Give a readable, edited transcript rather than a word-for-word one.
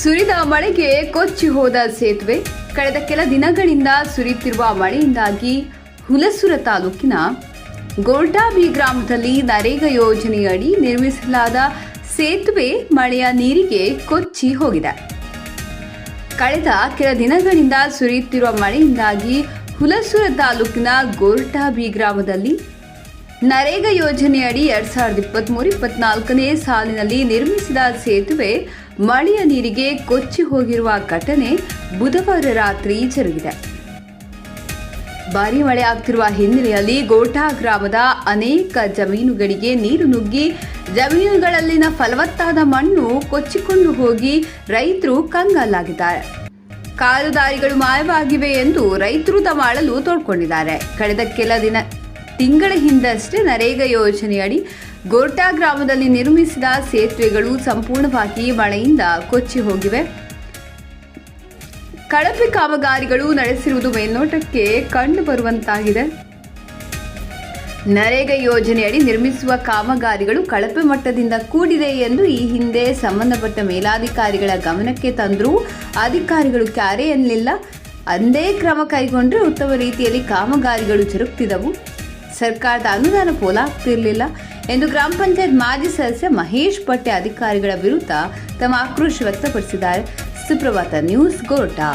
ಸುರಿದ ಮಳೆಗೆ ಕೊಚ್ಚಿ ಹೋದ ಸೇತುವೆ. ಕಳೆದ ಕೆಲ ದಿನಗಳಿಂದ ಸುರಿಯುತ್ತಿರುವ ಮಳೆಯಿಂದಾಗಿ ಹುಲಸೂರು ತಾಲೂಕಿನ ಗೋಲ್ಟಾಬಿ ಗ್ರಾಮದಲ್ಲಿ ನರೇಗಾ ಯೋಜನೆಯಡಿ ನಿರ್ಮಿಸಲಾದ ಸೇತುವೆ ಮಳೆಯ ನೀರಿಗೆ ಕೊಚ್ಚಿ ಹೋಗಿದೆ. ಕಳೆದ ಕೆಲ ದಿನಗಳಿಂದ ಸುರಿಯುತ್ತಿರುವ ಮಳೆಯಿಂದಾಗಿ ಹುಲಸೂರು ತಾಲೂಕಿನ ಗೋಲ್ಟಾಬಿ ಗ್ರಾಮದಲ್ಲಿ ನರೇಗಾ ಯೋಜನೆಯಡಿ 2023-24ನೇ ಸಾಲಿನಲ್ಲಿ ನಿರ್ಮಿಸಿದ ಸೇತುವೆ ಮಳೆಯ ನೀರಿಗೆ ಕೊಚ್ಚಿ ಹೋಗಿರುವ ಘಟನೆ ಬುಧವಾರ ರಾತ್ರಿ ಜರುಗಿದೆ. ಭಾರೀ ಮಳೆ ಆಗ್ತಿರುವ ಹಿನ್ನೆಲೆಯಲ್ಲಿ ಗೋಟಾ ಗ್ರಾಮದ ಅನೇಕ ಜಮೀನುಗಳಿಗೆ ನೀರು ನುಗ್ಗಿ ಜಮೀನುಗಳಲ್ಲಿನ ಫಲವತ್ತಾದ ಮಣ್ಣು ಕೊಚ್ಚಿಕೊಂಡು ಹೋಗಿ ರೈತರು ಕಂಗಾಲಾಗಿದ್ದಾರೆ. ಕಾಲುದಾರಿಗಳು ಮಾಯವಾಗಿವೆ ಎಂದು ರೈತರು ತಮ್ಮ ಅಳಲು ತೋಡ್ಕೊಂಡಿದ್ದಾರೆ. ಕಳೆದ ಕೆಲ ತಿಂಗಳ ಹಿಂದಷ್ಟೇ ನರೇಗಾ ಯೋಜನೆಯಡಿ ಗೋಟಾ ಗ್ರಾಮದಲ್ಲಿ ನಿರ್ಮಿಸಿದ ಸೇತುವೆಗಳು ಸಂಪೂರ್ಣವಾಗಿ ಮಳೆಯಿಂದ ಕೊಚ್ಚಿ ಹೋಗಿವೆ. ಕಳಪೆ ಕಾಮಗಾರಿಗಳು ನಡೆಸಿರುವುದು ಮೇಲ್ನೋಟಕ್ಕೆ ಕಂಡು ಬರುವಂತಾಗಿದೆ. ನರೇಗಾ ಯೋಜನೆಯಡಿ ನಿರ್ಮಿಸುವ ಕಾಮಗಾರಿಗಳು ಕಳಪೆ ಮಟ್ಟದಿಂದ ಕೂಡಿದೆ ಎಂದು ಈ ಹಿಂದೆ ಸಂಬಂಧಪಟ್ಟ ಮೇಲಾಧಿಕಾರಿಗಳ ಗಮನಕ್ಕೆ ತಂದರೂ ಅಧಿಕಾರಿಗಳು ಕ್ಯಾರೆ ಎನ್ನಲಿಲ್ಲ. ಅಂದೇ ಕ್ರಮ ಕೈಗೊಂಡ್ರೆ ಉತ್ತಮ ರೀತಿಯಲ್ಲಿ ಕಾಮಗಾರಿಗಳು ಜರುಗುತ್ತಿದ್ದವು. ಸರ್ಕಾರದ ಅನುದಾನ ಪೋಲಾಗ್ತಿರಲಿಲ್ಲ ಎಂದು ಗ್ರಾಮ ಪಂಚಾಯತ್ ಮಾಜಿ ಸದಸ್ಯ ಮಹೇಶ್ ಪಟ್ಟೆ ಅಧಿಕಾರಿಗಳ ವಿರುದ್ಧ ತಮ್ಮ ಆಕ್ರೋಶ ವ್ಯಕ್ತಪಡಿಸಿದ್ದಾರೆ. ಸುಪ್ರಭಾತ ನ್ಯೂಸ್, ಗೋಟಾ.